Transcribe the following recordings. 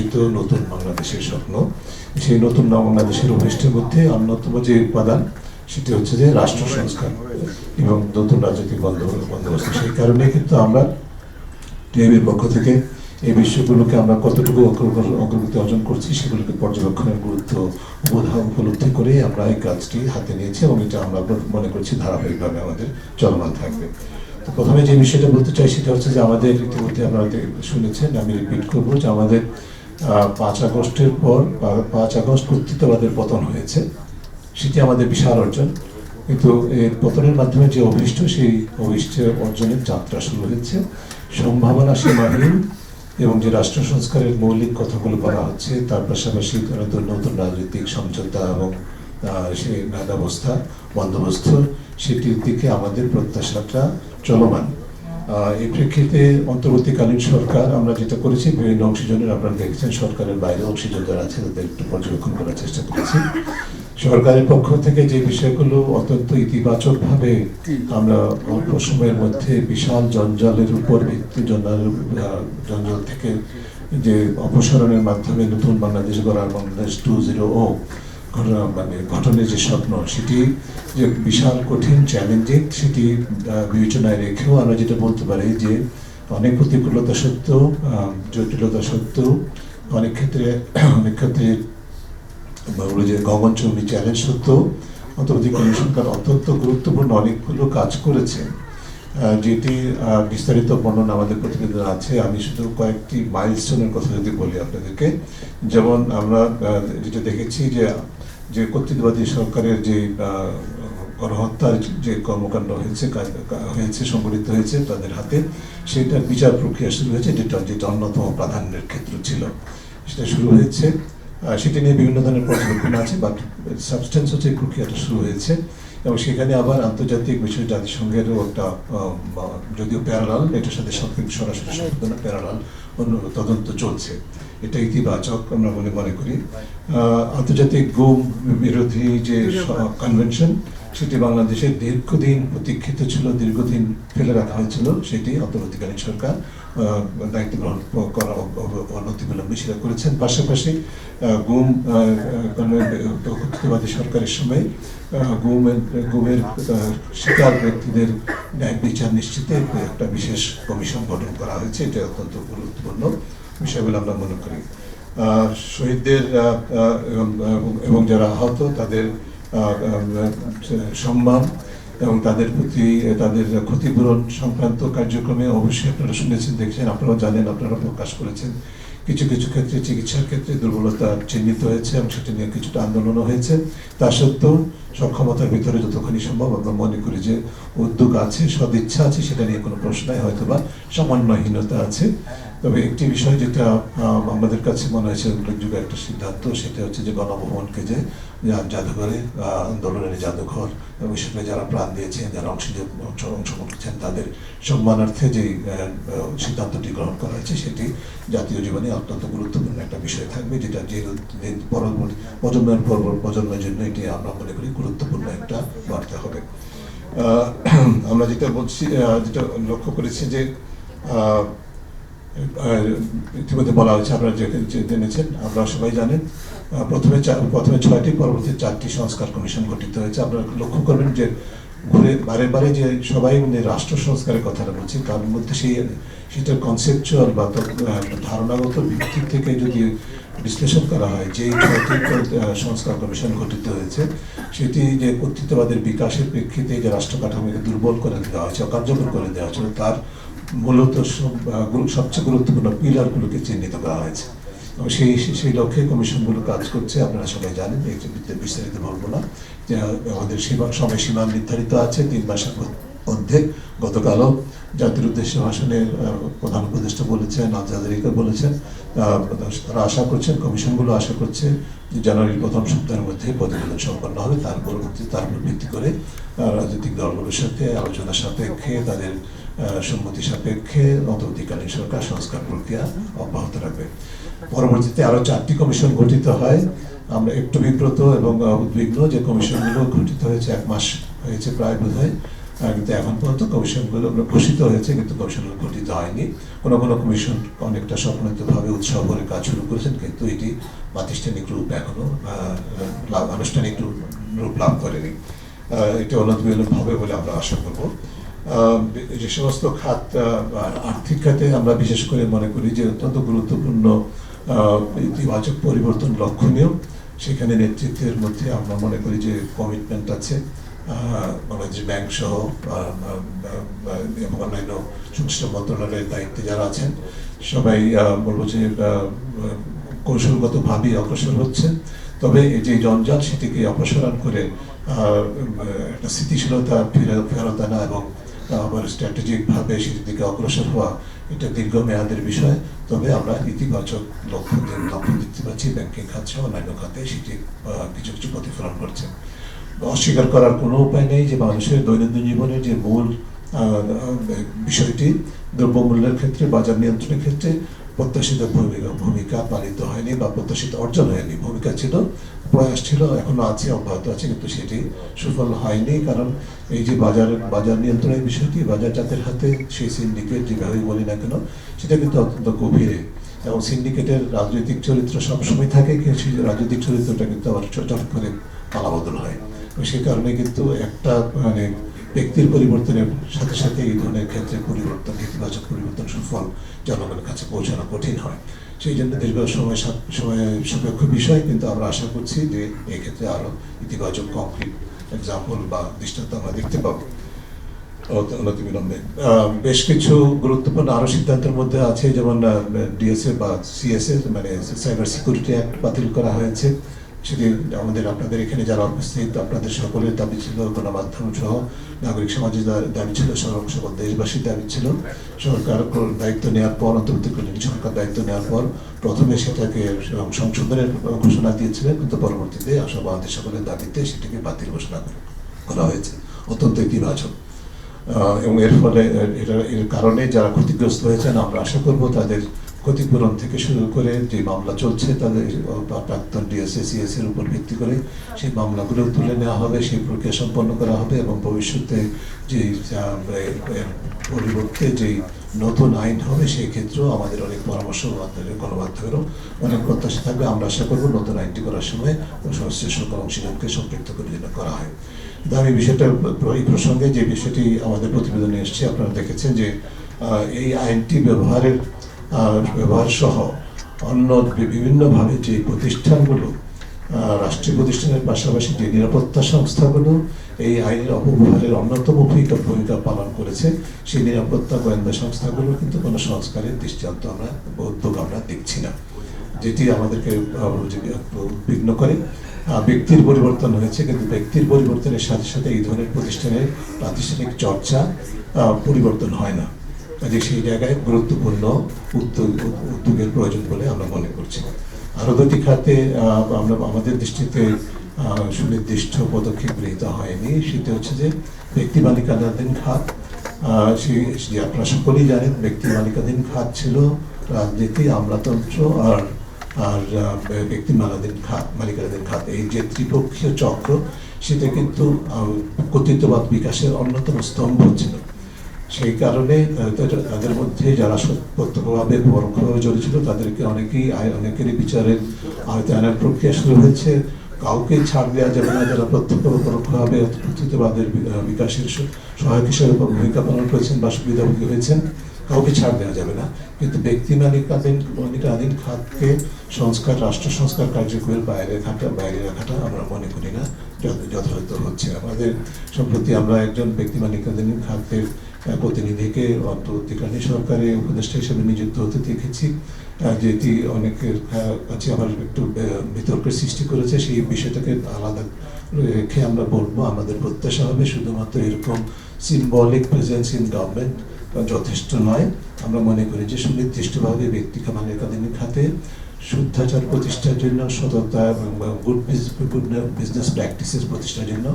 ঘোষিত নতুন বাংলাদেশের স্বপ্ন। সেই নতুন বাংলাদেশের অভিষ্টের মধ্যে অন্যতম যে উপাদান সেটি হচ্ছে যে রাষ্ট্র সংস্কার এবং নতুন রাজনৈতিক বন্দোবস্ত। সেই কারণে কিন্তু আমরা টিএবির পক্ষ থেকে এই বিষয়গুলোকে আমরা কতটুকু অগ্রগতি অর্জন করছি সেগুলোকে পর্যবেক্ষণের গুরুত্ব উপলব্ধি করে আমরা এই কাজটি হাতে নিয়েছি এবং এটা আমরা মনে করছি ধারাবাহিকভাবে আমাদের চলমান থাকবে। তো প্রথমে যে বিষয়টা বলতে চাই সেটা হচ্ছে যে আমাদের ইতিমধ্যে আপনারা শুনেছেন, আমি রিপিট করবো যে আমাদের 5 আগস্টের পর 5 আগস্ট কর্তৃত্ববাদের পতন হয়েছে, সেটি আমাদের বিশাল অর্জন। কিন্তু এর পতনের মাধ্যমে যে অভিষ্ট, সেই অভিষ্টের অর্জনের যাত্রা শুরু হয়েছে। সম্ভাবনা সীমাহীন এবং যে রাষ্ট্র সংস্কারের মৌলিক কথাগুলো বলা হচ্ছে, তার পাশাপাশি নতুন রাজনৈতিক সমঝোতা এবং সেই ব্যবস্থা বন্দোবস্ত, সেটির দিকে আমাদের প্রত্যাশাটা চলমান। এই প্রেক্ষিতে অন্তর্বর্তীকালীন সরকার আমরা যেটা করেছি, বিভিন্ন অংশীজনের আপনারা দেখেছেন, সরকারের বাইরে অংশীজন যারা আছে তাদের একটু পর্যবেক্ষণ করার চেষ্টা করেছি। সরকারের পক্ষ থেকে যে বিষয়গুলো অত্যন্ত ইতিবাচকভাবে আমরা অল্প সময়ের মধ্যে বিশাল জঞ্জালের উপর জঞ্জাল থেকে যে অপসারণের মাধ্যমে নতুন বাংলাদেশ গড়ার, বাংলাদেশ 2.0 গঠনের যে স্বপ্ন, সেটি যে বিশাল কঠিন চ্যালেঞ্জিং, সেটি বিবেচনায় রেখেও আমরা যেটা বলতে পারি যে অনেক প্রতিকূলতা সত্ত্বেও, জটিলতা সত্ত্বেও, অনেক ক্ষেত্রে যে গগনচুম্বী চ্যালেঞ্জ সত্ত্বেও অন্তর্বর্তীকালীন সরকার অত্যন্ত গুরুত্বপূর্ণ অনেকগুলো কাজ করেছে, যেটি বিস্তারিত বর্ণনা আমাদের প্রতিবেদন আছে। আমি শুধু কয়েকটি মাইলস্টোনের কথা যদি বলি আপনাদেরকে, যেমন আমরা যেটা দেখেছি যে কর্তৃত্ববাদী সরকারের যে গণহত্যার যে কর্মকাণ্ড হয়েছে সংঘটিত হয়েছে তাদের হাতে, সেটার বিচার প্রক্রিয়া শুরু হয়েছে, যেটা অন্যতম প্রাধান্যের ক্ষেত্র ছিল, সেটা শুরু হয়েছে। সেটা নিয়ে বিভিন্ন ধরনের পর্যবেক্ষণ আছে, বাট সাবস্টেন্স হচ্ছে এই প্রক্রিয়াটা শুরু হয়েছে। এবং সেখানে আবার আন্তর্জাতিক বিষয় জাতিসংঘেরও একটা, যদিও প্যারালাল, এটার সাথে সরাসরি সম্পর্ক না, প্যারালাল তদন্ত চলছে। এটা ইতিবাচক আমরা বলে মনে করি। আন্তর্জাতিক গুম বিরোধী যে কনভেনশন, সেটি বাংলাদেশের দীর্ঘদিন প্রতীক্ষিত ছিল, দীর্ঘদিন ফেলে রাখা হয়েছিল, সেটি অন্তর্বর্তীকালীন সরকার দায়িত্ব গ্রহণ করা অনতিবিলম্বে সেটা করেছেন। পাশাপাশি গুম কর্তৃত্ববাদী সরকারের সময় গুমের শিকার ব্যক্তিদের ন্যায় বিচার নিশ্চিতে একটা বিশেষ কমিশন গঠন করা হয়েছে। এটা অত্যন্ত গুরুত্বপূর্ণ বিষয় বলে আমরা মনে করি। শহীদদের এবং যারা আহত তাদের সম্মান এবং তাদের প্রতি তাদের ক্ষতিপূরণ সংক্রান্ত কার্যক্রমে অবশ্যই আপনারা শুনেছেন, দেখছেন, আপনারাও জানেন, আপনারা প্রকাশ করেছেন। কিছু কিছু ক্ষেত্রে চিকিৎসার ক্ষেত্রে দুর্বলতা চিহ্নিত হয়েছে এবং সেটা নিয়ে কিছুটা আন্দোলনও হয়েছে। তা সত্ত্বেও সক্ষমতার ভিতরে যতখানি সম্ভব আমরা মনে করি যে উদ্যোগ আছে, সদিচ্ছা আছে, সেটা নিয়ে কোনো প্রশ্নই হয়তো বা সামান্যহীনতা আছে। তবে একটি বিষয় যেটা আমাদের কাছে মনে হয়েছে উল্লেখযোগ্য একটা সিদ্ধান্ত, সেটা হচ্ছে যে গণভবনকে যে জাদুঘরে, আন্দোলনের জাদুঘর এবং সেখানে যারা প্রাণ দিয়েছেন, যারা অংশগ্রহণ করছেন, তাদের সম্মানার্থে যে সিদ্ধান্তটি গ্রহণ করা হয়েছে, সেটি জাতীয় জীবনে অত্যন্ত গুরুত্বপূর্ণ একটা বিষয় থাকবে, যেটা যে পরবর্তী প্রজন্মের জন্য এটি আমরা মনে করি গুরুত্বপূর্ণ একটা বার্তা হবে। আমরা যেটা বলছি, যেটা লক্ষ্য করেছি যে ইতিমধ্যে বলা হয়েছে, আপনারা জেনেছেন, আপনারা সবাই জানেন, প্রথমে 6টি, পরবর্তী 4টি সংস্কার কমিশন গঠিত হয়েছে। আপনারা লক্ষ্য করবেন যে ঘুরে বারে যে সবাই রাষ্ট্র সংস্কারের কথাটা বলছি, তার মধ্যে সেটার কনসেপচুয়াল বা ধারণাগত ভিত্তি থেকে যদি বিশ্লেষণ করা হয়, যে 6টি সংস্কার কমিশন গঠিত হয়েছে, সেটি যে কর্তৃত্ববাদের বিকাশের প্রেক্ষিতে যে রাষ্ট্র কাঠামোকে দুর্বল করে দেওয়া হয়েছে, অকার্যকর করে দেওয়া হয়েছিল, তার মূলত সবচেয়ে গুরুত্বপূর্ণ পিলারগুলোকে চিহ্নিত করা হয়েছে এবং সেই লক্ষ্যে কমিশনগুলো কাজ করছে। আপনারা সবাই জানেন, বিস্তারিত বলবো না, যে আমাদের সময়সীমা নির্ধারিত আছে 3 মাসের মধ্যে। গতকালও জাতির উদ্দেশ্যে ভাষণে প্রধান উপদেষ্টা বলেছেন, আজাদারিকা বলেছেন, তারা আশা করছেন, কমিশনগুলো আশা করছে যে জানুয়ারির প্রথম সপ্তাহের মধ্যে প্রতিবেদন সম্পন্ন হবে। তার উপর ভিত্তি করে রাজনৈতিক দলগুলোর সাথে আলোচনা সাপেক্ষে, তাদের সম্মতি সাপেক্ষে অন্তর্বর্তীকালীন সরকার সংস্কার প্রক্রিয়া অব্যাহত রাখবে। পরবর্তীতে আরো 4টি কমিশন গঠিত হয়। আমরা একটু বিব্রত এবং উদ্বিগ্ন যে কমিশনগুলো গঠিত হয়েছে 1 মাস হয়েছে প্রায়, বোধহয় কিন্তু এখন পর্যন্ত কমিশনগুলো ঘোষিত হয়েছে, কিন্তু কমিশনগুলো গঠিত হয়নি। কোনো কোনো কমিশন অনেকটা স্বপ্নতভাবে উৎসাহ করে কাজ শুরু করেছেন, কিন্তু এটি প্রাতিষ্ঠানিক রূপ এখনো আনুষ্ঠানিক রূপ লাভ করেনি। এটা উন্নত হবে বলে আমরা আশা করব। যে সমস্ত খাত, আর্থিক খাতে আমরা বিশেষ করে মনে করি যে অত্যন্ত গুরুত্বপূর্ণ ইতিবাচক পরিবর্তন লক্ষণীয়। সেখানে নেতৃত্বের মধ্যে আমরা মনে করি যে কমিটমেন্ট আছে। বাংলাদেশ ব্যাংক সহ এবং অন্যান্য সংশ্লিষ্ট মন্ত্রণালয়ের দায়িত্বে যারা আছেন সবাই বলবো যে কৌশলগতভাবেই অগ্রসর হচ্ছে। তবে এই যে জঞ্জাল সেটিকে অপসারণ করে একটা স্থিতিশীলতা ফেরত আনা এবং আবার স্ট্র্যাটেজিকভাবে সেটির দিকে অগ্রসর হওয়া, এটা দীর্ঘমেয়াদের বিষয়। তবে আমরা ইতিবাচক লক্ষ্য দেখতে পাচ্ছি ব্যাংকিং খাত সহ অন্যান্য খাতে সেটি কিছু কিছু প্রতিফলন করছে। অস্বীকার করার কোনো উপায় নেই যে মানুষের দৈনন্দিন জীবনের যে মূল বিষয়টি, দ্রব্যমূল্যের ক্ষেত্রে, বাজার নিয়ন্ত্রণের ক্ষেত্রে প্রত্যাশিত ভূমিকা পালিত হয়নি বা প্রত্যাশিত অর্জন হয়নি। ভূমিকা ছিল, প্রয়াস ছিল, এখনো আছে, অব্যাহত আছে, কিন্তু সেটি সুফল হয়নি। কারণ এই যে বাজার নিয়ন্ত্রণের বিষয়টি, বাজারজাতের হাতে সেই সিন্ডিকেট যেভাবেই বলি না কেন, সেটা কিন্তু অত্যন্ত গভীরে, এবং সিন্ডিকেটের রাজনৈতিক চরিত্র সবসময় থাকে, কিন্তু সেই রাজনৈতিক চরিত্রটা কিন্তু আবার চট করে পালাবদল হয়। সেই কারণে কিন্তু একটা ব্যক্তির পরিবর্তনের সাথে সাথে এই ধরনের ক্ষেত্রে পরিবর্তন, ইতিবাচক পরিবর্তন, সুফল জনগণের কাছে পৌঁছানো কঠিন হয়। সেই জন্য দীর্ঘ সময় সাপেক্ষ বিষয়, কিন্তু আমরা আশা করছি যে এই ক্ষেত্রে আরো ইতিবাচক কংক্রিট এক্সাম্পল বা দৃষ্টান্ত আমরা দেখতে পাবো অনতিবিলম্বে। বেশ কিছু গুরুত্বপূর্ণ আরো সিদ্ধান্তের মধ্যে আছে, যেমন ডিএসএ বা সিএসএ মানে সাইবার সিকিউরিটি অ্যাক্ট বাতিল করা হয়েছে। সেটি আমাদের, আপনাদের এখানে যারা উপস্থিত, আপনাদের সকলের দাবি ছিল, গণমাধ্যম সহ নাগরিক সমাজের দাবি ছিল, সকল দেশবাসীর দাবি ছিল। সরকার দায়িত্ব নেওয়ার পর, অন্তর্বর্তীকালীন সরকার দায়িত্ব নেওয়ার পর প্রথমে সেটাকে সংশোধনের ঘোষণা দিয়েছিলেন, কিন্তু পরবর্তীতে বাংলাদেশ সকলের দাবিতে সেটাকে বাতিল ঘোষণা করা হয়েছে। অত্যন্ত ইতিবাচক। এবং এর ফলে এর কারণে যারা ক্ষতিগ্রস্ত হয়েছেন, আমরা আশা করব তাদের ক্ষতিপূরণ থেকে শুরু করে যে মামলা চলছে তাদের প্রাক্তন ডিএসএ সিএসএর উপর ভিত্তি করে সেই মামলাগুলো তুলে নেওয়া হবে, সেই প্রক্রিয়া সম্পন্ন করা হবে, এবং ভবিষ্যতে যে পরিবর্তে যেই নতুন আইন হবে সেই ক্ষেত্রেও আমাদের অনেক পরামর্শ গণমাধ্যমেরও অনেক প্রত্যাশা থাকবে। আমরা আশা করব নতুন আইনটি করার সময় সংশ্লিষ্ট সকল অংশীদারকে সম্পৃক্ত করে যেন করা হয়। আমি বিষয়টা, এই প্রসঙ্গে যে বিষয়টি আমাদের প্রতিবেদনে এসেছে, আপনারা দেখেছেন যে এই আইনটি ব্যবহার সহ অন্য বিভিন্নভাবে যে প্রতিষ্ঠানগুলো, রাষ্ট্রীয় প্রতিষ্ঠানের পাশাপাশি যে নিরাপত্তা সংস্থাগুলো এই আইনের অপব্যবহারের অন্যতম ভূমিকা পালন করেছে, সেই নিরাপত্তা গোয়েন্দা সংস্থাগুলো কিন্তু কোনো সংস্কারের দৃষ্টান্ত উদ্যোগ আমরা দেখছি না, যেটি আমাদেরকে উদ্বিগ্ন করে। ব্যক্তির পরিবর্তন হয়েছে, কিন্তু ব্যক্তির পরিবর্তনের সাথে সাথে এই ধরনের প্রতিষ্ঠানের প্রাতিষ্ঠানিক চর্চা পরিবর্তন হয় না। কাজে সেই জায়গায় গুরুত্বপূর্ণ উদ্যোগের প্রয়োজন বলে আমরা মনে করছি। আরো দুটি খাতে আমাদের দৃষ্টিতে সুনির্দিষ্ট পদক্ষেপ গৃহীত হয়নি। সেটা হচ্ছে যে ব্যক্তি মালিকানাধীন খাত। আপনারা সকলেই জানেন ব্যক্তি মালিকানাধীন খাত ছিল রাজনীতি, আমলাতন্ত্র আর ব্যক্তি মালিকানাধীন খাত, এই যে ত্রিপক্ষীয় চক্র, সেটা কিন্তু কর্তৃত্ববাদ বিকাশের অন্যতম স্তম্ভ ছিল। সেই কারণে তাদের মধ্যে যারা প্রত্যক্ষভাবে পরোক্ষভাবে জড়িত ছিল তাদেরকে অনেকেরই বিচারের আওতায় আনার প্রক্রিয়া শুরু হয়েছে। কাউকে ছাড় দেওয়া যাবে না যারা প্রত্যক্ষ বা পরোক্ষভাবে কর্তৃত্ববাদের বিকাশের সহায়ক হিসেবে ভূমিকা পালন করেছেন বা সুবিধাভোগী হয়েছেন, কাউকে ছাড় দেওয়া যাবে না। কিন্তু ব্যক্তি মালিকানাধীন খাতকে রাষ্ট্র সংস্কার কার্যক্রমের বাইরে রাখাটা আমরা মনে করি না যথাযথ হচ্ছে। আমাদের সম্প্রতি আমরা একজন ব্যক্তি মালিকানাধীন খাতের প্রতিনিধিকে অন্তর্বর্তীকালীন সরকারের উপদেষ্টা হিসেবে নিযুক্ত হতে দেখেছি, যেটি অনেকের কাছে আবার একটু বিতর্কের সৃষ্টি করেছে। সেই বিষয়টাকে আলাদা রেখে আমরা বলবো, আমাদের প্রত্যাশা হবে শুধুমাত্র এরকম সিম্বলিক প্রেজেন্স ইন গভর্নমেন্ট যথেষ্ট নয়। আমরা মনে করি যে সুনির্দিষ্টভাবে ব্যক্তি মালিকানাধীন খাতে শুদ্ধাচার প্রতিষ্ঠার জন্য, সততা এবং গুড বিজনেস প্র্যাকটিসেস প্রতিষ্ঠার জন্য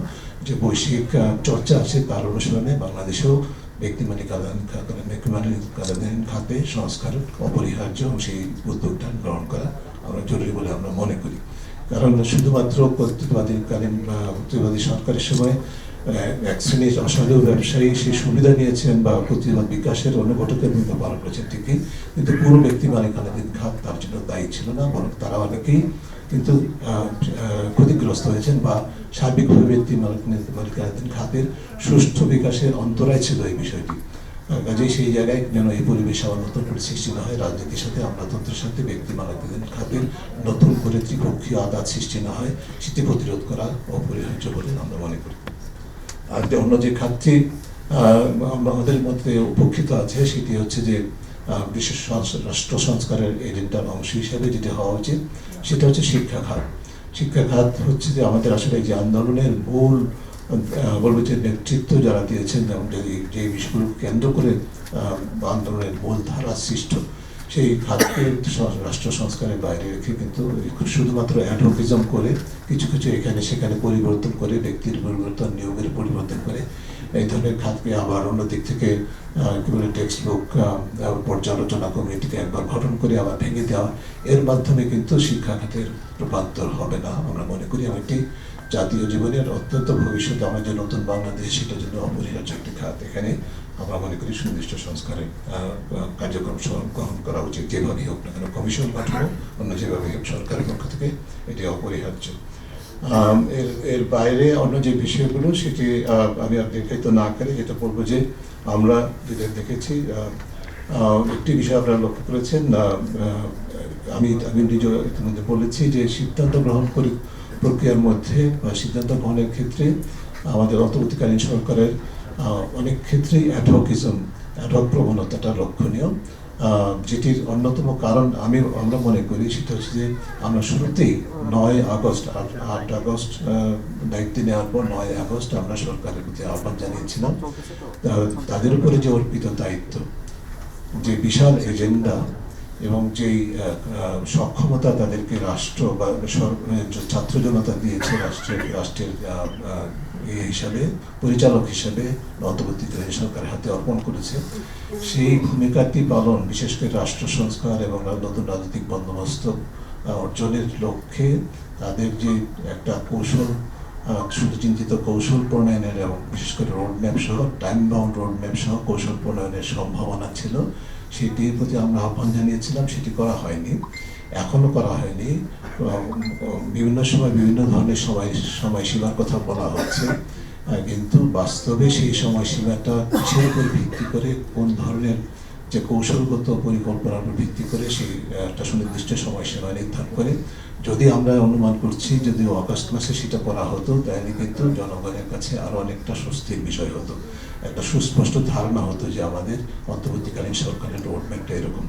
যে বৈশ্বিক চর্চা আছে তার অনুসরণে বাংলাদেশেও ব্যক্তি মালিকানাধীন খাতে সংস্কার অপরিহার্য, এবং সেই উদ্যোগটা গ্রহণ করা আমরা জরুরি বলে আমরা মনে করি। কারণ শুধুমাত্র কর্তৃত্ববাদী সরকারের সময় এক শ্রেণীর অসাধু ব্যবসায়ী সেই সুবিধা নিয়েছেন বা প্রতিভা বিকাশের অনুঘটকের ভূমিকা পালন করেছেন ঠিকই, কিন্তু পুরো ব্যক্তি মালিকানাধীন খাত তার জন্য দায়ী ছিল না, বরং তারা অনেকেই কিন্তু ক্ষতিগ্রস্ত হয়েছেন বা সার্বিকভাবে ব্যক্তি মালিকানাধীন খাতের সুষ্ঠু বিকাশের অন্তরায় ছিল এই বিষয়টি। কাজেই সেই জায়গায় যেন এই পরিবেশ আবার নতুন করে সৃষ্টি না হয়, রাজনীতির সাথে আমলাতন্ত্রের সাথে ব্যক্তি মালিকানাধীন খাতের নতুন করে ত্রিপক্ষীয় আঘাত সৃষ্টি না হয়, সেটি প্রতিরোধ করা অপরিহার্য বলে আমরা মনে করি। আর অন্য যে খাতটি আমাদের মধ্যে উপেক্ষিত আছে সেটি হচ্ছে যে বিশেষ রাষ্ট্র সংস্কারের এজেন্ডার অংশ হিসাবে যেটা হওয়া উচিত সেটা হচ্ছে শিক্ষা খাত। শিক্ষা খাত হচ্ছে যে আমাদের আসলে এই যে আন্দোলনের মূল বলবো যে নেতৃত্ব যারা দিয়েছেন, যেমন যে বিষয়গুলো কেন্দ্র করে আন্দোলনের মূল ধারা সৃষ্ট, সেই খাতকে রাষ্ট্র সংস্কারের বাইরে রেখে কিন্তু শুধুমাত্র অ্যাডভোকেজম করে কিছু কিছু এখানে সেখানে পরিবর্তন করে, ব্যক্তির পরিবর্তন, নিয়োগের পরিবর্তন করে এই ধরনের খাতকে আবার অন্য দিক থেকে টেক্সট বুক পর্যালোচনা কমিটিকে একবার গঠন করে আবার ভেঙে দেওয়া, এর মাধ্যমে কিন্তু শিক্ষা খাতের রূপান্তর হবে না আমরা মনে করি। এটি জাতীয় জীবনের অত্যন্ত ভবিষ্যতে আমরা যে নতুন বাংলাদেশ, সেটার জন্য অপরিহার্য একটি খাত। এখানে আমরা মনে করি সুনির্দিষ্ট সংস্কারের কার্যক্রম গ্রহণ করা উচিত, যেভাবেই হোক না কেন, কমিশন পাঠানো অন্য যেভাবেই হোক, সরকারের পক্ষ থেকে এটি অপরিহার্য। এর বাইরে অন্য যে বিষয়গুলো সেটি আমি আর দেখাইতে না করে যেটা বলবো যে আমরা যেটা দেখেছি একটি বিষয় আপনারা লক্ষ্য করেছেন, আমি নিজে ইতিমধ্যে বলেছি যে সিদ্ধান্ত গ্রহণ প্রক্রিয়ার মধ্যে বা সিদ্ধান্ত গ্রহণের ক্ষেত্রে আমাদের অন্তর্বর্তীকালীন সরকারের অনেক ক্ষেত্রেই অ্যাডহক প্রবণতাটা লক্ষণীয়, যেটির অন্যতম কারণ আমরা মনে করি সেটা হচ্ছে যে আমরা শুরুতেই 8 আগস্ট দায়িত্ব নেওয়ার পর 9 আগস্ট আমরা সরকারের প্রতি আহ্বান জানিয়েছিলাম তাদের উপরে যে অর্পিত দায়িত্ব, যে বিশাল এজেন্ডা এবং যেই সক্ষমতা তাদেরকে রাষ্ট্র বা ছাত্র জনতা দিয়েছে রাষ্ট্রের হিসাবে, পরিচালক হিসাবে অন্তর্বর্তীকালীন সরকারের হাতে অর্পণ করেছে, সেই ভূমিকাটি পালন বিশেষ করে রাষ্ট্র সংস্কার এবং নতুন রাজনৈতিক বন্দোবস্ত অর্জনের লক্ষ্যে তাদের যে একটা কৌশল, সুচিন্তিত কৌশল প্রণয়নের এবং বিশেষ করে রোডম্যাপ সহ, টাইম বাউন্ড রোডম্যাপ সহ কৌশল প্রণয়নের সম্ভাবনা ছিল, সেটির প্রতি আমরা আহ্বান জানিয়েছিলাম। সেটি করা হয়নি, এখনো করা হয়নি। বিভিন্ন সময় বিভিন্ন ধরনের সময়সীমার কথা বলা হচ্ছে, কিন্তু বাস্তবে সেই সময়সীমাটা কিসের উপর ভিত্তি করে, কোন ধরনের যে কৌশলগত পরিকল্পনার উপর ভিত্তি করে সেই একটা সুনির্দিষ্ট সময়সীমা নির্ধারণ করে, যদি আমরা অনুমান করছি যদি অগাস্ট মাসে সেটা করা হতো তাহলে কিন্তু জনগণের কাছে আরো অনেকটা স্বস্তির বিষয় হতো, একটা সুস্পষ্ট ধারণা হতো যে আমাদের অন্তর্বর্তীকালীন সরকারের রোডম্যাপটা এরকম।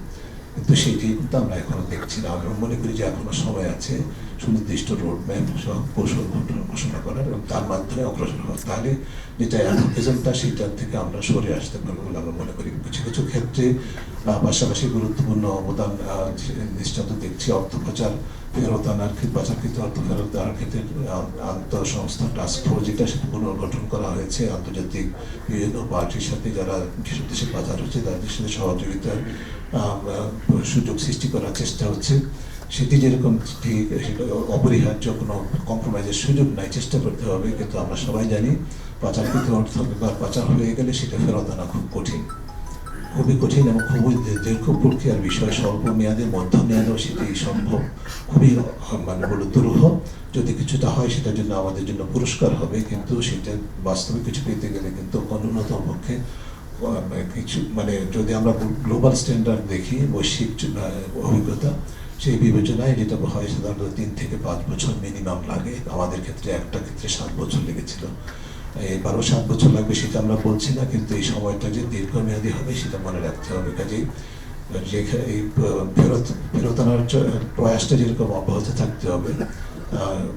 কিন্তু সেটি কিন্তু আমরা এখনো দেখছি না। আমরা মনে করি যে এখনো সময় আছে সুনির্দিষ্ট রোডম্যাপ সহ কৌশল ঘোষণা করার এবং তার মাধ্যমে অগ্রসর হওয়া, তাহলে যেটা অ্যাডভোকেজমটা সেটার থেকে আমরা সরে আসতে পারবো বলে আমরা মনে করি। কিছু কিছু ক্ষেত্রে পাশাপাশি গুরুত্বপূর্ণ অবদান দৃষ্টান্ত দেখছি, অর্থ পাচার ফেরত আনার পাচারকৃত অর্থ ফেরত দেওয়ার ক্ষেত্রে আন্তঃসংস্থা টাস্ক ফোর্স যেটা সেটা পুনর্গঠন করা হয়েছে, আন্তর্জাতিক বিভিন্ন পার্টির সাথে যারা যেসব দেশে পাচার হচ্ছে তাদের সাথে সহযোগিতার সুযোগ সৃষ্টি করার চেষ্টা হচ্ছে। সেটি যেরকম ঠিক সেটা অপরিহার্য, কোনো কম্প্রোমাইজের সুযোগ নাই, চেষ্টা করতে হবে। কিন্তু আমরা সবাই জানি পাচারকৃত অর্থ একবার পাচার হয়ে গেলে সেটা ফেরত আনা খুব কঠিন, খুবই কঠিন এবং খুবই দীর্ঘ প্রক্রিয়ার বিষয়। স্বল্প মেয়াদে, মধ্য মেয়াদেও সেটি সম্ভব, খুবই দুরূহ। যদি কিছুটা হয় সেটার জন্য আমাদের জন্য পুরস্কার হবে, কিন্তু সেটা বাস্তবে কিছু পেতে গেলে কিন্তু ন্যূনতম পক্ষে কিছু যদি আমরা গ্লোবাল স্ট্যান্ডার্ড দেখি, বৈশ্বিক অভিজ্ঞতা, সেই বিবেচনায় যেটা হয় সাধারণত 3 থেকে 5 বছর মিনিমাম লাগে। আমাদের ক্ষেত্রে একটা ক্ষেত্রে 7 বছর লেগেছিল। এবারও 7 বছর লাগবে সেটা আমরা বলছি না, কিন্তু এই সময়টা যে দীর্ঘমেয়াদী হবে সেটা মনে রাখতে হবে। কাজেই এই ফেরত আনার প্রয়াসটা যেরকম অব্যাহত থাকতে হবে,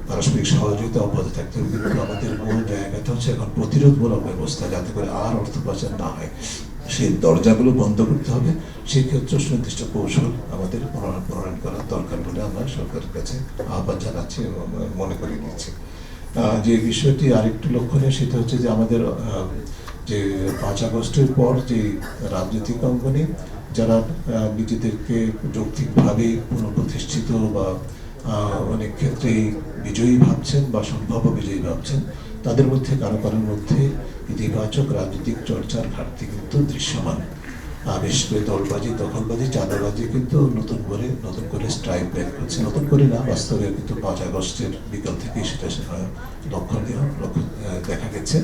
পারস্পরিক সহযোগিতা অব্যাহত থাকতে হবে, কিন্তু আমাদের মূল জায়গাটা হচ্ছে এখন প্রতিরোধমূলক ব্যবস্থা, যাতে করে আর অর্থ পাচার না হয়। সেই দরজাগুলো বন্ধ করতে হবে। সেই ক্ষেত্রে সুনির্দিষ্ট কৌশল আমাদের প্রণয়ন করার দরকার বলে আমরা সরকারের কাছে আহ্বান জানাচ্ছি এবং মনে করিয়ে দিচ্ছি। যে বিষয়টি আরেকটু লক্ষণীয় সেটা হচ্ছে যে আমাদের যে 5 আগস্টের পর যে রাজনৈতিক অঙ্গনে যারা নিজেদেরকে যৌক্তিকভাবে পুনঃপ্রতিষ্ঠিত বা অনেক ক্ষেত্রেই বিজয়ী ভাবছেন বা সম্ভাব্য বিজয়ী ভাবছেন, তাদের মধ্যে কারো কারোর মধ্যে ইতিবাচক রাজনৈতিক চর্চার ঘাটতি কিন্তু দৃশ্যমান। বিশেষ করে দলবাজি, দখলবাজি, চাঁদাবাজি কিন্তু নতুন করে স্ট্রাইক ব্যাক হচ্ছে। নতুন করে না, বাস্তবে কিন্তু 5 আগস্টের বিকাল থেকেই সেটা লক্ষণীয় দেখা গেছে,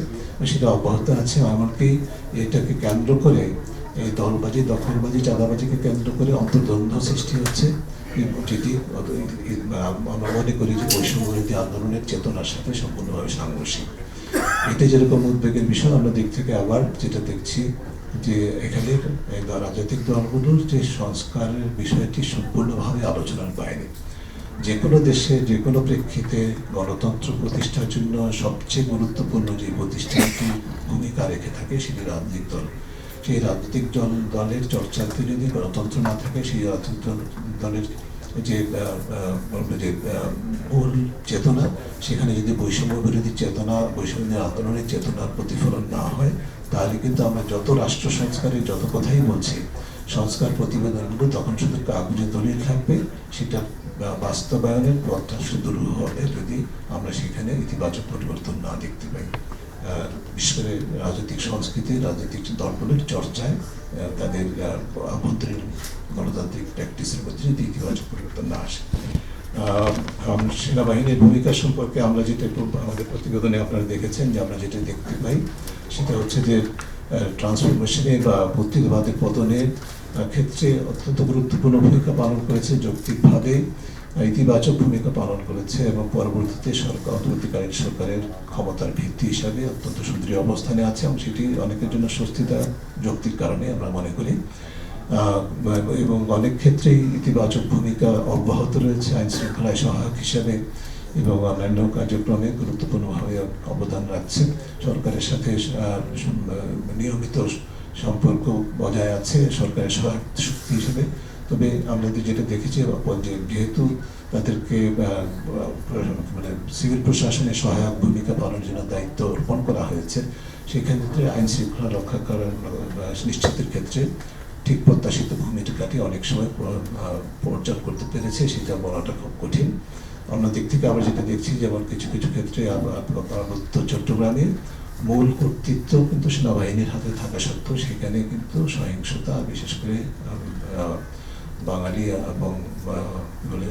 সেটা অব্যাহত আছে। এমনকি এটাকে কেন্দ্র করে এই দলবাজি, দখলবাজি, চাঁদাবাজিকে কেন্দ্র করে অন্তর্দ্বন্দ্ব সৃষ্টি হচ্ছে, যেটি আমরা মনে করি যে বৈষম্যবিরোধী আন্দোলনের চেতনার সাথে সম্পূর্ণভাবে সাংঘর্ষিক। এটা যেরকম উদ্বেগের বিষয়, অন্য দিক থেকে আবার যেটা দেখছি যে এখানে রাজনৈতিক দলগুলোর যে সংস্কারের বিষয়টি সম্পূর্ণভাবে আলোচনার বাইরে। যে কোনো দেশে, যে কোনো প্রেক্ষিতে গণতন্ত্র প্রতিষ্ঠার জন্য সবচেয়ে গুরুত্বপূর্ণ যে প্রতিষ্ঠানটি ভূমিকা রেখে থাকে সেটি রাজনৈতিক দল। সেই রাজনৈতিক দলের চর্চাতে যদি গণতন্ত্র না থাকে, সেই রাজনৈতিক দলের যে মূল চেতনা, সেখানে যদি বৈষম্য বিরোধী চেতনা, বৈষম্য আন্দোলনের চেতনার প্রতিফলন না হয়, তাহলে কিন্তু আমরা যত রাষ্ট্র সংস্কারের যত কথাই বলছি, সংস্কার প্রতিবেদনগুলো তখন শুধু কাগজে দলিল থাকবে, সেটা বাস্তবায়নের পথটা সুদূর হবে যদি আমরা সেখানে ইতিবাচক পরিবর্তন না দেখতে পাই। বিশেষ করে রাজনৈতিক সংস্কৃতি, রাজনৈতিক দলগুলোর চর্চায় তাদের আভ্যন্তরীণ গণতান্ত্রিক প্র্যাকটিসের মধ্যে যদি ইতিবাচক পরিবর্তন না আসে। সেনাবাহিনীর ভূমিকা সম্পর্কে আমরা যেটা একটু আমাদের প্রতিবেদনে আপনারা দেখেছেন, যে আমরা যেটা দেখতে পাই সেটা হচ্ছে যে ট্রান্সফরমেশনে বা প্রতিবাদের পতনের ক্ষেত্রে অত্যন্ত গুরুত্বপূর্ণ ভূমিকা পালন করেছে, যৌক্তিকভাবে ইতিবাচক ভূমিকা পালন করেছে এবং পরবর্তীতে অন্তর্বর্তীকালীন সরকারের ক্ষমতার ভিত্তি হিসাবে অত্যন্ত সুদৃঢ় অবস্থানে আছে, এবং সেটি অনেকের জন্য স্বস্তিদায়ক যৌক্তিক কারণে আমরা মনে করি। এবং অনেক ক্ষেত্রেই ইতিবাচক ভূমিকা অব্যাহত রয়েছে আইন শৃঙ্খলায় সহায়ক হিসাবে, এবং অন্যান্য কার্যক্রমে গুরুত্বপূর্ণভাবে অবদান রাখছে। সরকারের সাথে নিয়মিত সম্পর্ক বজায় আছে সরকারের সহায়ক শক্তি হিসেবে। তবে আমরা যেটা দেখেছি, যেহেতু তাদেরকে মানে সিভিল প্রশাসনের সহায়ক ভূমিকা পালনের জন্য দায়িত্ব অর্পণ করা হয়েছে, সেক্ষেত্রে আইন শৃঙ্খলা রক্ষা করার নিশ্চিতের ক্ষেত্রে ঠিক প্রত্যাশিত ভূমিকাটি অনেক সময় অর্জন করতে পেরেছে, সেটা বলাটা খুব কঠিন। অন্যদিক থেকে আমরা যেটা দেখছি, যেমন কিছু কিছু ক্ষেত্রে পার্বত্য চট্টগ্রামে মূল কর্তৃত্ব কিন্তু সেনাবাহিনীর হাতে থাকা সত্ত্বেও সেখানে কিন্তু সহিংসতা, বিশেষ করে বাঙালি এবং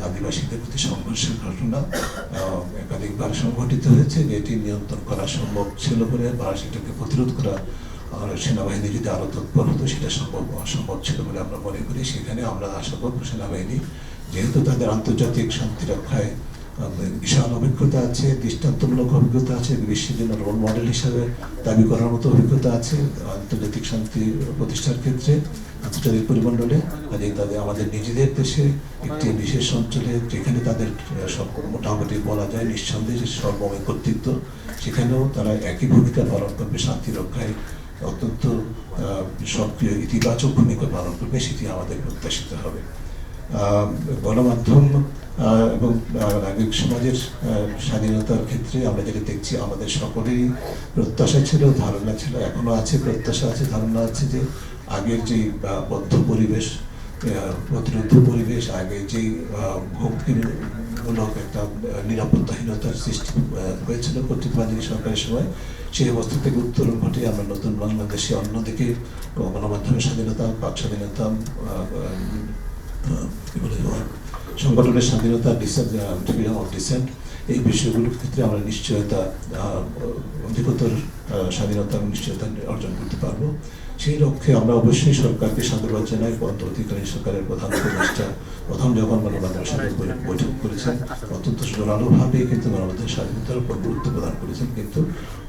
আদিবাসীদের প্রতি সংঘর্ষের ঘটনা একাধিকবার সংঘটিত হয়েছে, যেটি নিয়ন্ত্রণ করা সম্ভব ছিল বলে বা সেটাকে প্রতিরোধ করা সেনাবাহিনী যদি আরো তৎপর হতো সেটা অসম্ভব ছিল বলে আমরা মনে করি। সেখানে আমরা আশা করব সেনাবাহিনী, যেহেতু তাদের আন্তর্জাতিক শান্তি রক্ষায় বিশাল অভিজ্ঞতা আছে, দৃষ্টান্তমূলক অভিজ্ঞতা আছে, বিশ্বের জন্য রোল মডেল হিসাবে দাবি করার মতো অভিজ্ঞতা আছে আন্তর্জাতিক শান্তি প্রতিষ্ঠার ক্ষেত্রে, আন্তর্জাতিক পরিমণ্ডলে, তাদের আমাদের নিজেদের দেশে একটি বিশেষ অঞ্চলে যেখানে তাদের সব মোটামুটি বলা যায় নিঃসন্দেহে সর্বময় কর্তৃত্ব, সেখানেও তারা একই ভূমিকা পালন করবে, শান্তি রক্ষায় অত্যন্ত সক্রিয় ইতিবাচক ভূমিকা পালন করবে, সেটি আমাদের প্রত্যাশিত হবে। গণমাধ্যম এবং নাগরিক সমাজের স্বাধীনতার ক্ষেত্রে আমরা যেটা দেখছি, আমাদের সকলেরই প্রত্যাশা ছিল, ধারণা ছিল, এখনো আছে, প্রত্যাশা আছে, ধারণা আছে যে আগের যে বদ্ধ পরিবেশ, প্রতিরোধ পরিবেশ, আগে যেই হুমকিমূলক একটা নিরাপত্তাহীনতার সৃষ্টি হয়েছিল কর্তৃত্ববাদী সরকারের সময়, সেই অবস্থা থেকে উত্তরণ ঘটে আমরা নতুন বাংলাদেশে অন্যদিকে গণমাধ্যমের স্বাধীনতা, বাক স্বাধীনতা, সংগঠনের স্বাধীনতা, ফ্রিডম অফ ডিসেন্ট, এই বিষয়গুলোর ক্ষেত্রে আমরা নিশ্চয়তা, অধিকতর স্বাধীনতা এবং নিশ্চয়তা অর্জন করতে পারবো। সেই লক্ষ্যে আমরা অবশ্যই সরকারকে সাধুবাদ জানাই। অন্তর্বর্তীকালীন সরকারের প্রধান উপদেষ্টা প্রথম যখন গণমাধ্যমের সাথে বৈঠক করেছেন, অত্যন্ত জোরালোভাবে কিন্তু গণমাধ্যমের স্বাধীনতার উপর গুরুত্ব প্রদান করেছেন, কিন্তু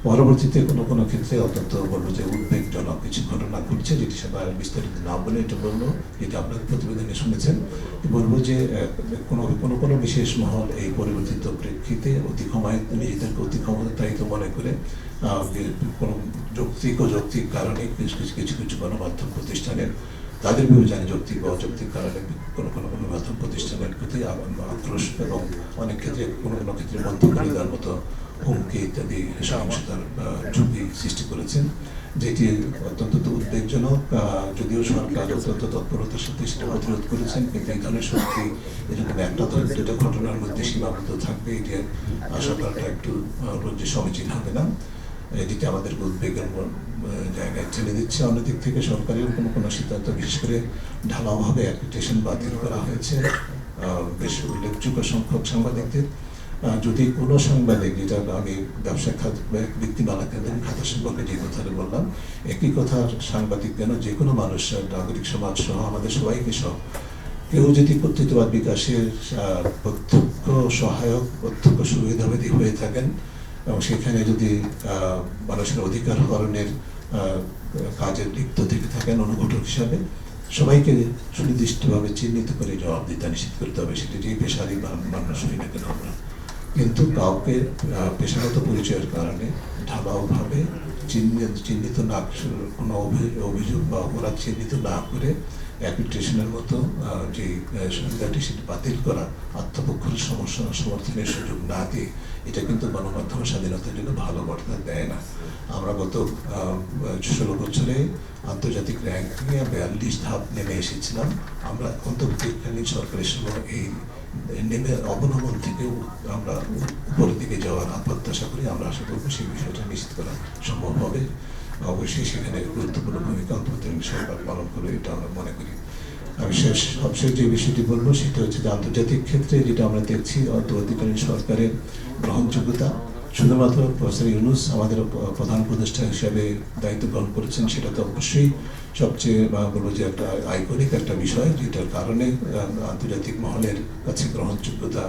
পরবর্তীতে কোনো ক্ষেত্রে অত্যন্ত বলবো যে উদ্বেগজনক কিছু ঘটনা ঘটছে, যেটি সবাই বিস্তারিত না বলে এটা বলবো, যেটা আপনার প্রতিবেদনে শুনেছেন। বলবো যে কোনো বিশেষ মহল এই পরিবর্তিত প্রেক্ষিতে নিজেদেরকে অতি ক্ষমতায়িত মনে করে কোনো যৌক্তিক কারণে কিছু গণমাধ্যম প্রতিষ্ঠানের তাদের বিবেচনায় যৌক্তিক বা অযৌক্তিক কারণে কোনো গণমাধ্যম প্রতিষ্ঠানের প্রতি আক্রোশ এবং অনেক ক্ষেত্রে কোনো ক্ষেত্রে বন্ধ করে দেওয়ার মতো হুমকি ইত্যাদি সহিংসতার ঝুঁকি সৃষ্টি করেছেন। যেটি অত্যন্ত উদ্বেগজনক। যদিও সরকার অত্যন্ত তৎপরতার সাথে সেটা প্রতিরোধ করেছেন, কিন্তু এই ধরনের সত্যি এরকম একটা দুটো ঘটনার মধ্যে সীমাবদ্ধ থাকবে, এটি আশা করাটা একটু যে সমীচীন হবে না। এদিকে আমাদেরকে উদ্বেগের জায়গায় ঠেলে দিচ্ছে। অন্যদিক থেকে সরকারের কোনো সিদ্ধান্ত, বিশেষ করে ঢালাওভাবে অ্যাক্রিডিটেশন বাতিল করা হয়েছে বেশ উল্লেখযোগ্য সংখ্যক সাংবাদিকদের। যদি কোনো সাংবাদিক, যেটা আমি ব্যবসা খাত ব্যক্তিমালা কেন্দ্র খাতা সম্পর্কে যে কথাটা বললাম, একই কথার সাংবাদিক কেন যে কোনো মানুষ, নাগরিক সমাজ সহ আমাদের সবাইকে সহ, কেউ যদি কর্তৃত্ববাদ বিকাশের প্রত্যক্ষ সহায়ক, প্রত্যক্ষ সুবিধাবাদী হয়ে থাকেন এবং সেখানে যদি মানুষের অধিকার হরণের কাজে লিপ্ত থেকে থাকেন অনুঘটক হিসাবে, সবাইকে সুনির্দিষ্টভাবে চিহ্নিত করে জবাবদিহিতা নিশ্চিত করতে হবে, সেটি যে পেশারই মানুষ হই না কেন আমরা। কিন্তু কাউকে পেশাগত পরিচয়ের কারণে ঢালাওভাবে চিহ্নিত না, কোনো অভিযোগ বা অপরাধ চিহ্নিত না করে অ্যাক্রিডিটেশনের মতো যে সুবিধাটি সেটি বাতিল করা, আত্মপক্ষের সমর্থনের সুযোগ না দিয়ে, এটা কিন্তু গণমাধ্যম স্বাধীনতার জন্য ভালো বার্তা দেয় না। আমরা গত 16 বছরে আন্তর্জাতিক র্যাঙ্কিংয়ে 42 ধাপ নেমে এসেছিলাম। আমরা অন্তর্বর্তীকালীন সরকারের সময় এই নেমে অবনমন থেকেও আমরা উপরের দিকে যাওয়ার প্রত্যাশা করি। আমরা আশা করবো সেই বিষয়টা নিশ্চিত করা সম্ভব হবে। অবশ্যই সেখানে গুরুত্বপূর্ণ ভূমিকা অন্তর্বর্তীকালীন সরকার পালন করবে, এটা আমরা মনে করি। আমি সবশেষ যে বিষয়টি বলবো সেটা হচ্ছে যে আন্তর্জাতিক ক্ষেত্রে যেটা আমরা দেখছি, অন্তর্বর্তীকালীন সরকারের গ্রহণযোগ্যতা, শুধুমাত্র প্রফেসর ইউনূস আমাদের প্রধান উপদেষ্টা হিসাবে দায়িত্ব গ্রহণ করেছেন, সেটা তো অবশ্যই সবচেয়ে বলবো যে একটা আইকনিক একটা বিষয়, যেটার কারণে আন্তর্জাতিক মহলের কাছে গ্রহণযোগ্যতা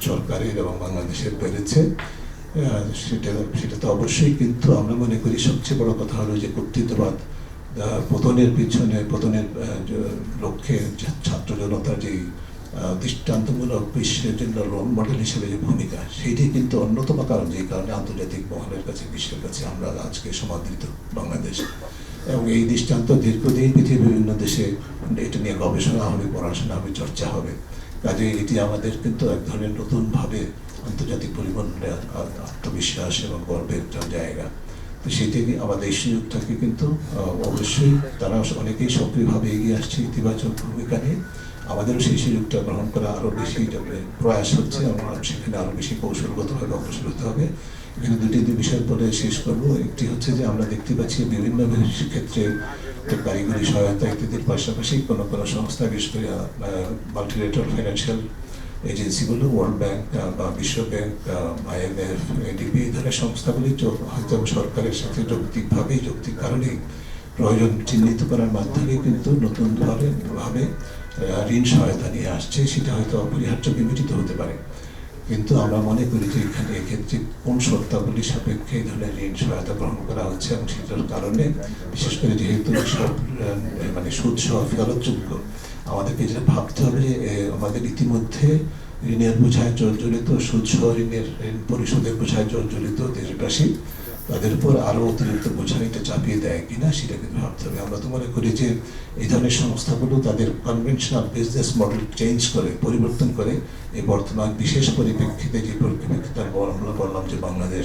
সরকারের এবং বাংলাদেশের বেড়েছে। সেটা তো অবশ্যই, কিন্তু আমরা মনে করি সবচেয়ে বড় কথা হলো যে কর্তৃত্ববাদ পতনের পিছনে, পতনের লক্ষ্যে ছাত্র জনতার যে দৃষ্টান্তমূলক বিশ্বের জন্য রোল মডেল হিসেবে যে ভূমিকা, সেইটি কিন্তু অন্যতম কারণ, যে কারণে আন্তর্জাতিক মহলের কাছে, বিশ্বের কাছে আমরা আজকে সমাদৃত বাংলাদেশ। এবং এই দৃষ্টান্ত দীর্ঘদিন পৃথিবীর বিভিন্ন দেশে এটা নিয়ে গবেষণা হবে, পড়াশোনা হবে, চর্চা হবে। কাজে এটি আমাদের কিন্তু এক ধরনের নতুনভাবে আন্তর্জাতিক পরিমণ্ডলে আত্মবিশ্বাস এবং গর্বের একটা জায়গা। তো সেই থেকে আমাদের এই সুযোগটাকে কিন্তু অবশ্যই তারা অনেকেই সক্রিয়ভাবে এগিয়ে আসছে ইতিবাচক ভূমিকা নিয়ে। আমাদেরও সেই সুযোগটা গ্রহণ করা আরও বেশি প্রয়াস হচ্ছে, আমরা সেখানে আরও বেশি কৌশলগতভাবে অগ্রসর হতে হবে। এখানে দুটি বিষয় পরে শেষ করবো। একটি হচ্ছে যে আমরা দেখতে পাচ্ছি বিভিন্ন ক্ষেত্রে কারিগরি সহায়তা ইত্যাদির পাশাপাশি কোনো সংস্থা, বিশেষ করে মাল্টিলেটারাল ফাইন্যান্সিয়াল এজেন্সিগুলো, ওয়ার্ল্ড ব্যাংক বা বিশ্ব ব্যাংক, IMF, ADB, এই ধরনের সংস্থাগুলি হয়তো সরকারের সাথে যৌক্তিক কারণেই প্রয়োজন চিহ্নিত করার মাধ্যমে কিন্তু নতুনভাবে ঋণ সহায়তা নিয়ে আসছে। সেটা হয়তো অপরিহার্য বিবেচিত হতে পারে, কিন্তু আমরা মনে করি যে এক্ষেত্রে কোন শর্তাবলীর সাপেক্ষে এই ধরনের ঋণ সহায়তা গ্রহণ করা হচ্ছে, এবং সেটার কারণে বিশেষ করে যেহেতু সব সুদ সহ ফেরতযোগ্য, আমাদেরকে যেটা ভাবতে হবে যে আমাদের ইতিমধ্যে ঋণের বোঝায় জর্জরিত, সুদ সহ ঋণ পরিশোধের বোঝায় জর্জরিত দেশবাসী, তাদের উপর আরও অতিরিক্ত বোঝা এটা চাপিয়ে দেয় কিনা সেটা কিন্তু ভাবতে হবে। আমরা তো মনে করি যে এই ধরনের সংস্থাগুলো তাদের কনভেনশনাল বিজনেস মডেল চেঞ্জ করে, পরিবর্তন করে এই বর্তমান বিশেষ পরিপ্রেক্ষিতে, যে পরিপ্রেক্ষিতে আমরা বললাম যে বাংলাদেশ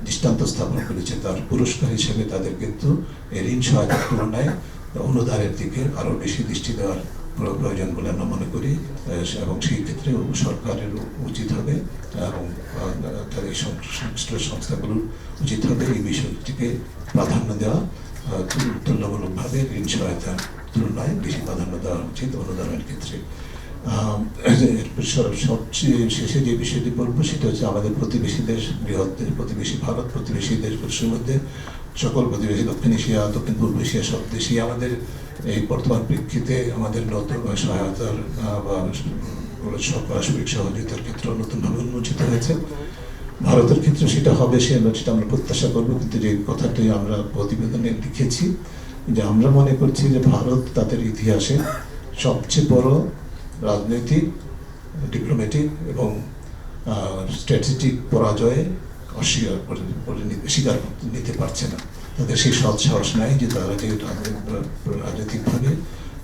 দৃষ্টান্ত স্থাপন করেছে, তার পুরস্কার হিসেবে তাদের কিন্তু এই ঋণ সহায়তার তুলনায় অনুদানের দিকে আরও বেশি দৃষ্টি দেওয়ার প্রয়োজন বলে আমরা মনে করি। এবং সেই ক্ষেত্রে সরকারের উচিত হবে এবং এই সংশ্লিষ্ট সংস্থাগুলোর উচিত হবে এই বিষয়টিকে প্রাধান্য দেওয়া, তুলনামূলকভাবে ঋণ সহায়তার তুলনায় বেশি প্রাধান্য দেওয়া উচিত অনুদানের ক্ষেত্রে। সবচেয়ে শেষে যে বিষয়টি বলবো সেটা হচ্ছে আমাদের প্রতিবেশী দেশ, বৃহৎ দেশ প্রতিবেশী ভারত, প্রতিবেশী দেশগুলোর মধ্যে সকল প্রতিবেশী দক্ষিণ এশিয়া, দক্ষিণ পূর্ব এশিয়া সব দেশেই আমাদের এই বর্তমান প্রেক্ষিতে আমাদের নতুন সহায়তার বা পারস্পরিক সহযোগিতার ক্ষেত্র নতুনভাবে উন্মোচিত হয়েছে। ভারতের ক্ষেত্রে সেটা হবে, সেটা আমরা প্রত্যাশা করবো। কিন্তু যে কথাটি আমরা প্রতিবেদনে লিখেছি, যে আমরা মনে করছি যে ভারত তাদের ইতিহাসে সবচেয়ে বড় রাজনৈতিক, ডিপ্লোম্যাটিক এবং স্ট্র্যাটেজিক পরাজয়ে স্বীকার নিতে পারছে না। তাদের সেই সৎ সাহস নাই যে তারা যে রাজনৈতিকভাবে,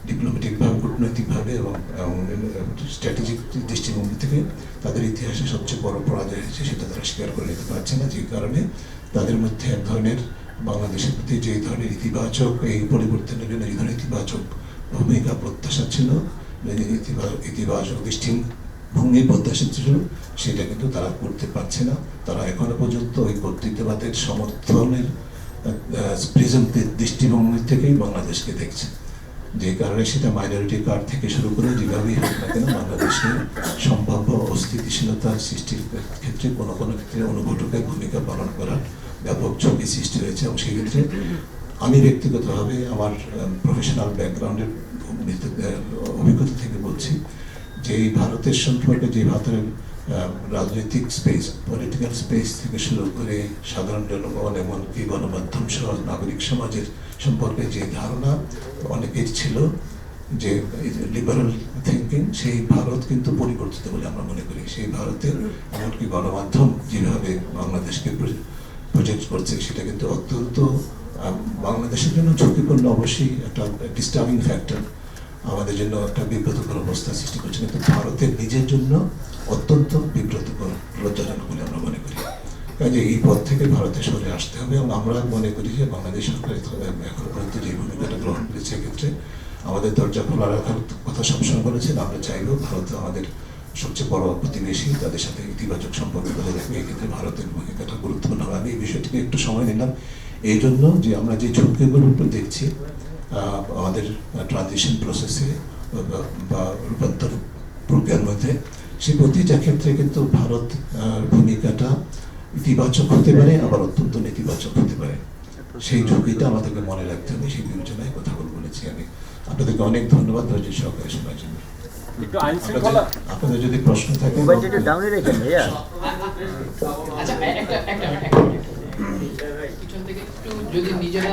ডিপ্লোম্যাটিকভাবে, কূটনৈতিকভাবে এবং স্ট্র্যাটেজিক দৃষ্টিভঙ্গি থেকে তাদের ইতিহাসে সবচেয়ে বড় পরাজয় হয়েছে, সেটা তারা স্বীকার করে নিতে পারছে না। যে কারণে তাদের মধ্যে এক ধরনের বাংলাদেশের প্রতি যে ধরনের ইতিবাচক এই পরিবর্তনের জন্য যে ধরনের ইতিবাচক ভূমিকা প্রত্যাশা ছিল, ইতিবাচক দৃষ্টিভঙ্গি প্রত্যাশা ছিল, সেটা কিন্তু তারা করতে পারছে না। তারা এখনো পর্যন্ত ওই কর্তৃত্ববাদের সমর্থনের দৃষ্টিভঙ্গি থেকেই বাংলাদেশকে দেখছে, যে কারণে সেটা মাইনরিটি কার্ড থেকে শুরু করে যেভাবেই হোক না কেন বাংলাদেশের সম্ভাব্য অস্থিতিশীলতার সৃষ্টির ক্ষেত্রে কোনো কোনো ক্ষেত্রে অনুঘটকের ভূমিকা পালন করার ব্যাপক ঝুঁকি সৃষ্টি হয়েছে। এবং সেই ক্ষেত্রে আমি ব্যক্তিগতভাবে আমার প্রফেশনাল ব্যাকগ্রাউন্ডের অভিজ্ঞতা থেকে বলছি যে এই ভারতের সম্পর্কে, যে ভারতের রাজনৈতিক স্পেস, পলিটিক্যাল স্পেস থেকে শুরু করে সাধারণ জনগণ এমনকি গণমাধ্যম সহ নাগরিক সমাজের সম্পর্কে যে ধারণা অনেকের ছিল যে লিবারাল থিঙ্কিং, সেই ভারত কিন্তু পরিবর্তিত বলে আমরা মনে করি। সেই ভারতের এমনকি গণমাধ্যম যেভাবে বাংলাদেশকে প্রজেক্ট করছে সেটা কিন্তু অত্যন্ত বাংলাদেশের জন্য ঝুঁকিপূর্ণ, অবশ্যই একটা ডিস্টার্বিং ফ্যাক্টর, আমাদের জন্য একটা বিব্রতকর অবস্থা সৃষ্টি করছে, কিন্তু ভারতের নিজের জন্য অত্যন্ত বিব্রতকর, লজ্জাজনক বলে আমরা মনে করি। কাজে এই পথ থেকে ভারতে সরে আসতে হবে। এবং আমরা মনে করি যে বাংলাদেশ সরকার এখন পর্যন্ত যে ভূমিকাটা গ্রহণ করেছে এক্ষেত্রে আমাদের দরজা খোলা রাখার কথা সবসময় বলেছেন। আমরা চাইব ভারত আমাদের সবচেয়ে বড় প্রতিবেশী, তাদের সাথে ইতিবাচক সম্পর্ক বজায় রাখবে। এক্ষেত্রে ভারতের ভূমিকাটা গুরুত্বপূর্ণ হবে। আমি এই বিষয়টিকে একটু সময় নিলাম এই জন্য যে আমরা যে ঝুঁকিগুলো দেখছি আমাদের ট্রানজিশন প্রসেসে বা রূপান্তর প্রক্রিয়ার মধ্যে, সেই প্রতিটা ক্ষেত্রে কিন্তু ভারত ভূমিকাটা ইতিবাচক হতে পারে, আবার অত্যন্ত নেতিবাচক হতে পারে। সেই ঝুঁকিটা আমাদেরকে মনে রাখতে হবে। সেই বিবেচনায় কথাগুলো বলেছি আমি। আপনাদেরকে অনেক ধন্যবাদ ধৈর্য সহকারে শোনার জন্য। আপনাদের যদি প্রশ্ন থাকে আচ্ছা, একটা পিছন থেকে একটু যদি নিজেরা